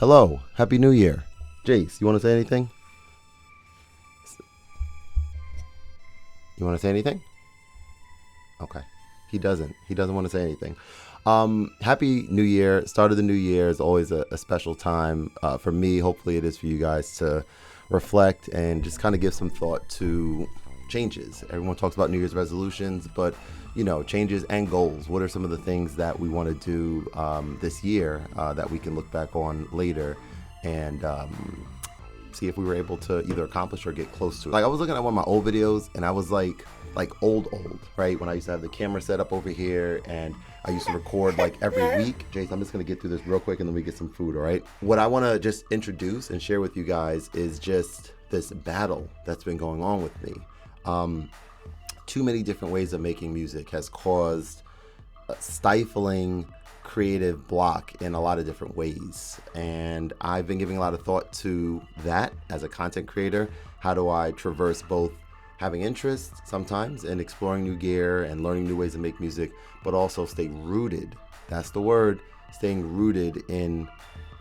Hello, Happy New Year. Jace, you want to say anything? You want to say anything? Okay. He doesn't. He doesn't want to say anything. Happy New Year. Start of the new year is always a special time for me. Hopefully it is for you guys to reflect and just kind of give some thought to changes. Everyone talks about New Year's resolutions, but changes and goals. What are some of the things that we want to do this year that we can look back on later and see if we were able to either accomplish or get close to it. Like I was looking at one of my old videos and I was like old, right? When I used to have the camera set up over here and I used to record like every week. Jason, I'm just going to get through this real quick and then we get some food, all right? What I want to just introduce and share with you guys is just this battle that's been going on with me. Too many different ways of making music has caused a stifling creative block in a lot of different ways. And I've been giving a lot of thought to that as a content creator. How do I traverse both having interest sometimes in exploring new gear and learning new ways to make music, but also stay rooted, that's the word, staying rooted in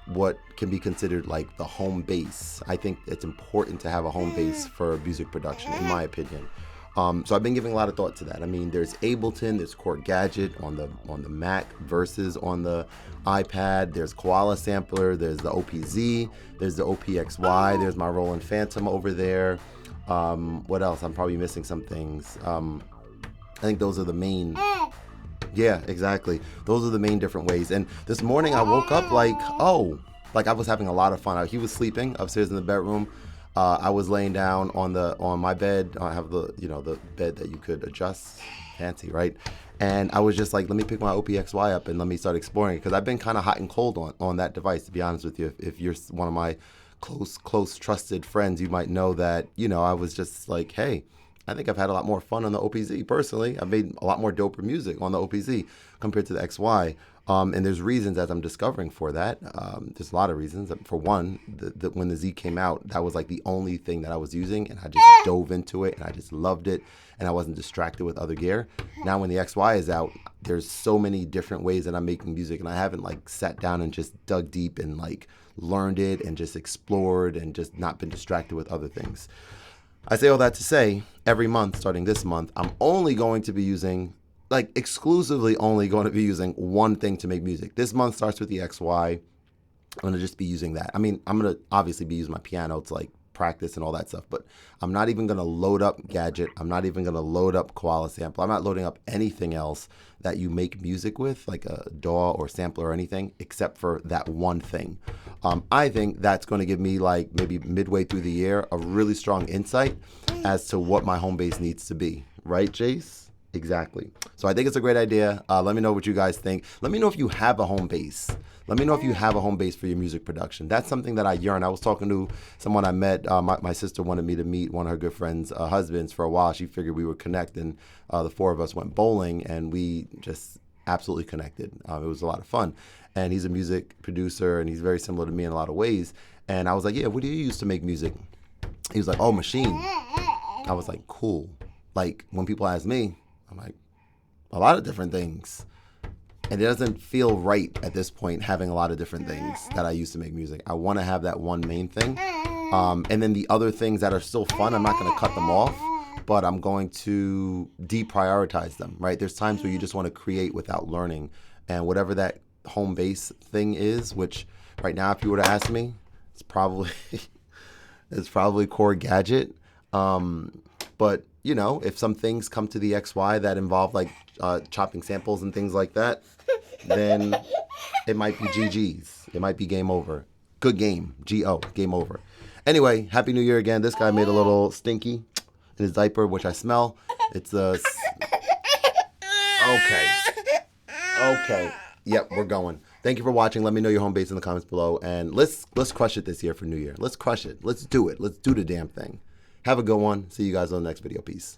what can be considered like the home base. I think it's important to have a home base for music production, in my opinion. So I've been giving a lot of thought to that. I mean, there's Ableton, there's Khordgadget on the Mac versus on the iPad. There's Koala Sampler, there's the OPZ, there's the OPXY, there's my Roland Phantom over there. What else? I'm probably missing some things. I think those are the main. Yeah, exactly. Those are the main different ways. And this morning I woke up like I was having a lot of fun. He was sleeping upstairs in the bedroom. I was laying down on my bed. I have the bed that you could adjust, fancy, right? And I was just like, let me pick my OPXY up and let me start exploring it because I've been kind of hot and cold on that device. To be honest with you, if you're one of my close trusted friends, you might know that I was just like, hey, I think I've had a lot more fun on the OPZ personally. I've made a lot more doper music on the OPZ compared to the XY. And there's reasons as I'm discovering for that. There's a lot of reasons. For one, when the Z came out, that was like the only thing that I was using, and I just dove into it, and I just loved it, and I wasn't distracted with other gear. Now when the XY is out, there's so many different ways that I'm making music, and I haven't like sat down and just dug deep and like learned it and just explored and just not been distracted with other things. I say all that to say, every month, starting this month, I'm only going to be using exclusively only going to be using one thing to make music. This month starts with the XY. I'm going to just be using that. I mean, I'm going to obviously be using my piano to like practice and all that stuff, but I'm not even going to load up Gadget. I'm not even going to load up Koala Sample. I'm not loading up anything else that you make music with, like a DAW or sampler or anything, except for that one thing. I think that's going to give me like maybe midway through the year a really strong insight as to what my home base needs to be. Right, Jace? Exactly. So I think it's a great idea. Let me know what you guys think. Let me know if you have a home base. Let me know if you have a home base for your music production. That's something that I yearn. I was talking to someone I met. My sister wanted me to meet one of her good friends' husbands for a while. She figured we would connect, and the four of us went bowling, and we just absolutely connected. It was a lot of fun. And he's a music producer, and he's very similar to me in a lot of ways. And I was like, yeah, what do you use to make music? He was like, oh, Machine. I was like, cool. Like, when people ask me, I'm like, a lot of different things. And it doesn't feel right at this point having a lot of different things that I use to make music. I want to have that one main thing. And then the other things that are still fun, I'm not going to cut them off, but I'm going to deprioritize them, right? There's times where you just want to create without learning. And whatever that home base thing is, which right now, if you were to ask me, it's probably Khordgadget. But if some things come to the XY that involve like chopping samples and things like that, then it might be GG's. It might be game over. Good game. G-O. Game over. Anyway, Happy New Year again. This guy made a little stinky in his diaper, which I smell. It's okay. Yep, we're going. Thank you for watching. Let me know your home base in the comments below. And let's crush it this year for New Year. Let's crush it. Let's do it. Let's do the damn thing. Have a good one. See you guys on the next video. Peace.